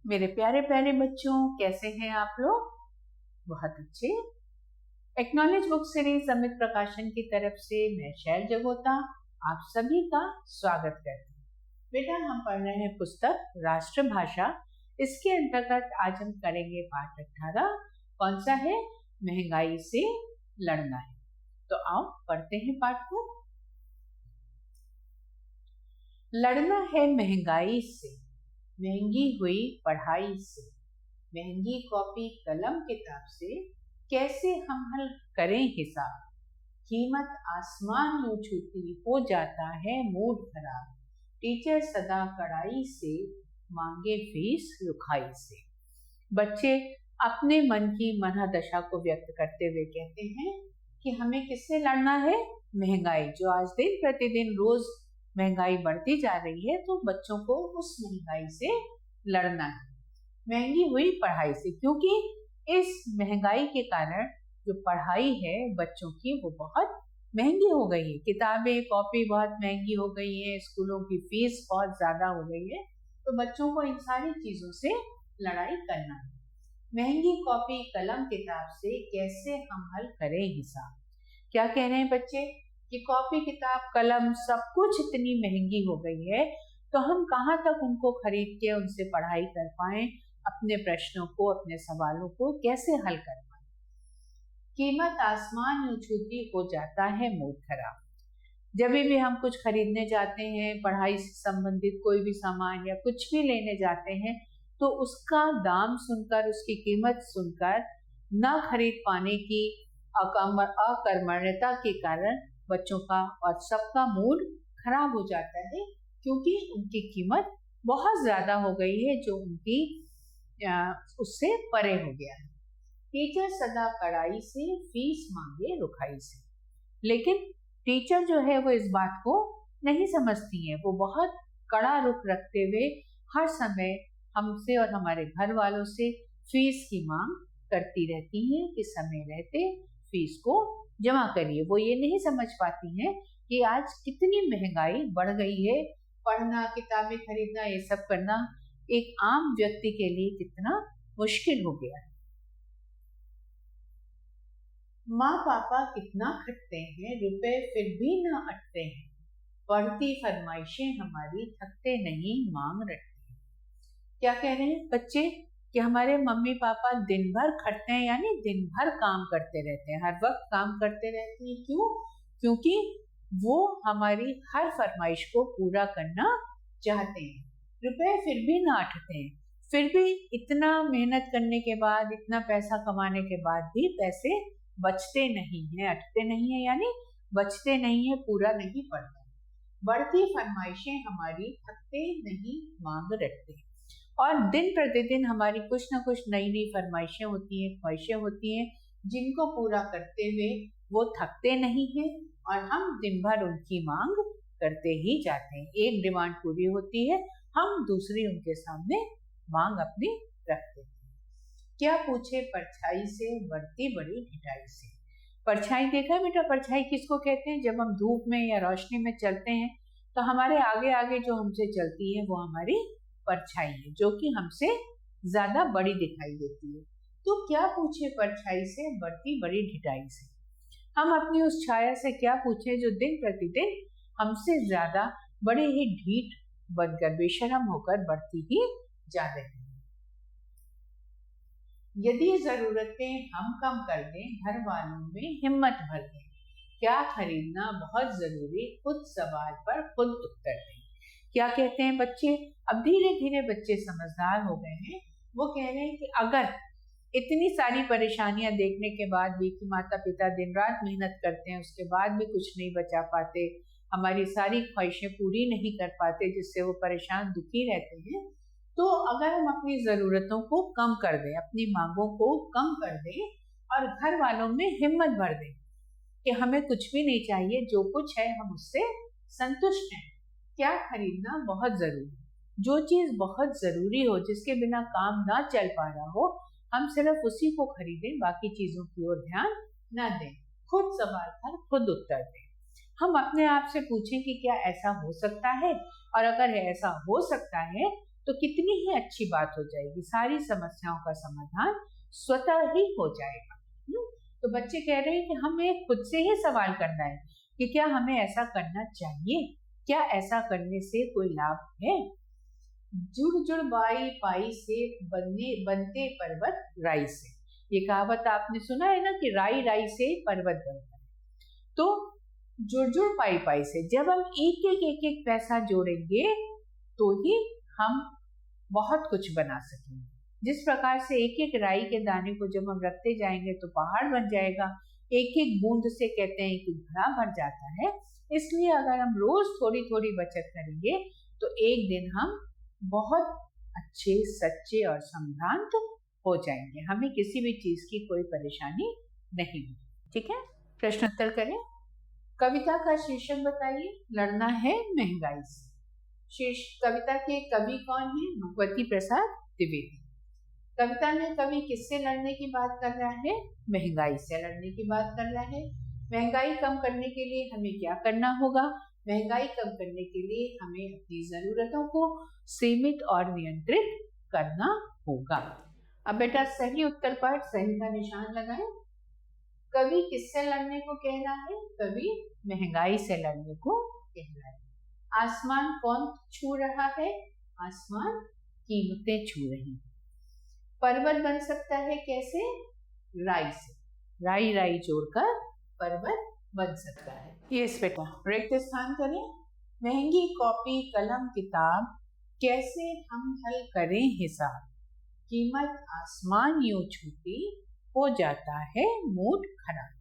मेरे प्यारे प्यारे बच्चों, कैसे हैं आप लोग? बहुत अच्छे। एक्नॉलेज बुक सीरीज अमित प्रकाशन की तरफ से मैं शैल जगोता आप सभी का स्वागत करती हूँ। बेटा, हम पढ़ रहे हैं पुस्तक राष्ट्रभाषा। इसके अंतर्गत आज हम करेंगे पाठ 18। कौन सा है? महंगाई से लड़ना है। तो आओ पढ़ते हैं पाठ को। लड़ना है महंगाई से, महंगी हुई पढ़ाई से, महंगी कॉपी कलम किताब से, कैसे हम हल करें हिसाब। कीमत आसमान यूं छूती, हो जाता है मूड खराब। टीचर सदा कड़ाई से, मांगे फीस रुखाई से। बच्चे अपने मन की मनोदशा को व्यक्त करते हुए कहते हैं कि हमें किससे लड़ना है? महंगाई, जो आज दिन प्रतिदिन रोज महंगाई बढ़ती जा रही है, तो बच्चों को उस महंगाई से लड़ना है। महंगी हुई पढ़ाई से, क्योंकि इस महंगाई के कारण जो पढ़ाई है बच्चों की वो बहुत महंगी हो गई है। किताबें कॉपी बहुत महंगी हो गई है, स्कूलों की फीस बहुत ज्यादा हो गई है, तो बच्चों को इन सारी चीजों से लड़ाई करना है। महंगी कॉपी कलम किताब से कैसे हम हल करें हिसाब। क्या कह रहे हैं बच्चे कि कॉपी किताब कलम सब कुछ इतनी महंगी हो गई है, तो हम कहाँ तक उनको खरीद के उनसे पढ़ाई कर पाएं, अपने प्रश्नों को, अपने सवालों को कैसे हल कर पाएं। कीमत आसमान यूं छूती, हो जाता है मूड खराब। जब भी हम कुछ खरीदने जाते हैं, पढ़ाई से संबंधित कोई भी सामान या कुछ भी लेने जाते हैं, तो उसका दाम सुनकर, उसकी कीमत सुनकर न खरीद पाने की अकर्मण्यता के कारण बच्चों का और सबका मूड खराब हो जाता है, क्योंकि उनकी कीमत बहुत ज्यादा हो गई है, जो उनकी उससे परे हो गया है। टीचर सदा कड़ाई से, फीस मांगे रुखाई से। लेकिन टीचर जो है वो इस बात को नहीं समझती है। वो बहुत कड़ा रुख रखते हुए हर समय हमसे और हमारे घर वालों से फीस की मांग करती रहती हैं कि समय रहते फीस को जमा करिए। वो ये नहीं समझ पाती हैं कि आज कितनी महंगाई बढ़ गई है। पढ़ना, किताबें खरीदना, ये सब करना एक आम व्यक्ति के लिए कितना मुश्किल हो गया है। माँ पापा कितना खटते हैं, रुपए फिर भी ना अटते हैं। बढ़ती फरमाइशें हमारी, थकते नहीं मांग रखते हैं। क्या कह रहे हैं बच्चे कि हमारे मम्मी पापा दिन भर खटते हैं, यानी दिन भर काम करते रहते हैं, हर वक्त काम करते रहते हैं। क्यों? क्योंकि वो हमारी हर फरमाइश को पूरा करना चाहते हैं। रुपए फिर भी ना अटते हैं, फिर भी इतना मेहनत करने के बाद, इतना पैसा कमाने के बाद भी पैसे बचते नहीं है, अटते नहीं है, यानी बचते नहीं है, पूरा नहीं पड़ता। बढ़ती फरमाइशें हमारी, थकते नहीं मांग रखते। और दिन प्रतिदिन हमारी कुछ ना कुछ नई नई फरमाइशें होती हैं, ख्वाहिशें होती हैं, जिनको पूरा करते हुए वो थकते नहीं हैं और हम दिन भर उनकी मांग करते ही जाते हैं। एक डिमांड पूरी होती है, हम दूसरी उनके सामने मांग अपनी रखते हैं। क्या पूछे परछाई से, बढ़ती बड़ी ढिठाई से। परछाई देखा बेटा? परछाई किसको कहते हैं? जब हम धूप में या रोशनी में चलते हैं, तो हमारे आगे आगे जो हमसे चलती है वो हमारी परछाई है, जो कि हमसे ज्यादा बड़ी दिखाई देती है। तो क्या पूछे परछाई से, बढ़ती बड़ी ढिठाई से। हम अपनी उस छाया से क्या पूछे जो दिन प्रतिदिन हमसे ज्यादा बड़े ही ढीठ बनकर, बेशरम होकर बढ़ती ही जा रही है। यदि जरूरतें हम कम कर दें, घर वालों में हिम्मत भर दें। क्या खरीदना बहुत जरूरी, खुद सवाल पर खुद उत्तर दें। क्या कहते हैं बच्चे? अब धीरे धीरे बच्चे समझदार हो गए हैं। वो कह रहे हैं कि अगर इतनी सारी परेशानियां देखने के बाद भी, कि माता पिता दिन रात मेहनत करते हैं, उसके बाद भी कुछ नहीं बचा पाते, हमारी सारी ख्वाहिशें पूरी नहीं कर पाते, जिससे वो परेशान दुखी रहते हैं, तो अगर हम अपनी जरूरतों को कम कर दें, अपनी मांगों को कम कर दें और घर वालों में हिम्मत भर दें कि हमें कुछ भी नहीं चाहिए, जो कुछ है हम उससे संतुष्ट हैं। क्या खरीदना बहुत जरूरी, जो चीज बहुत जरूरी हो, जिसके बिना काम ना चल पा रहा हो, हम सिर्फ उसी को खरीदें, बाकी चीजों की ओर ध्यान ना दें। खुद सवाल पर खुद उत्तर दें। हम अपने आप से पूछें कि क्या ऐसा हो सकता है, और अगर ऐसा हो सकता है तो कितनी ही अच्छी बात हो जाएगी, सारी समस्याओं का समाधान स्वतः ही हो जाएगा। तो बच्चे कह रहे हैं कि हमें खुद से ही सवाल करना है कि क्या हमें ऐसा करना चाहिए, क्या ऐसा करने से कोई लाभ है। जुड़ जुड़ बाई पाई से बनते पर्वत राई से, ये कहावत आपने सुना है ना कि राई राई से पर्वत बनता है। तो जुड़ जुड़ पाई पाई से जब हम एक एक पैसा जोड़ेंगे तो ही हम बहुत कुछ बना सकेंगे। जिस प्रकार से एक एक राई के दाने को जब हम रखते जाएंगे तो पहाड़ बन जाएगा, एक एक बूंद से कहते हैं कि घड़ा भर जाता है। इसलिए अगर हम रोज थोड़ी थोड़ी बचत करेंगे तो एक दिन हम बहुत अच्छे, सच्चे और संभ्रांत हो जाएंगे, हमें किसी भी चीज की कोई परेशानी नहीं होगी। ठीक है, प्रश्न उत्तर करें। कविता का शीर्षक बताइए। लड़ना है महंगाई से। कविता के कवि कौन है? भगवती प्रसाद द्विवेदी। कविता में कवि किससे लड़ने की बात कर रहा है? महंगाई से लड़ने की बात कर रहा है। महंगाई कम करने के लिए हमें क्या करना होगा? महंगाई कम करने के लिए हमें अपनी जरूरतों को सीमित और नियंत्रित करना होगा। अब बेटा सही उत्तर पर सही का निशान लगाएं। कवि किससे लड़ने को कह रहा है? कवि महंगाई से लड़ने को कह रहा है। आसमान कौन छू रहा है? आसमान कीमतें छू रही हैं। पर्वत बन सकता है कैसे? राई से, राई राई जोड़कर पर्वत बन सकता है। यस बेटा, रिक्त स्थान करें। महंगी कॉपी कलम किताब कैसे हम हल करें हिसाब, कीमत आसमान यूं छूती हो जाता है मूड खराब।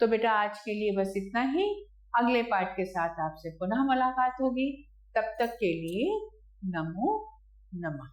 तो बेटा आज के लिए बस इतना ही। अगले पाठ के साथ आपसे पुनः मुलाकात होगी। तब तक के लिए नमो नमः।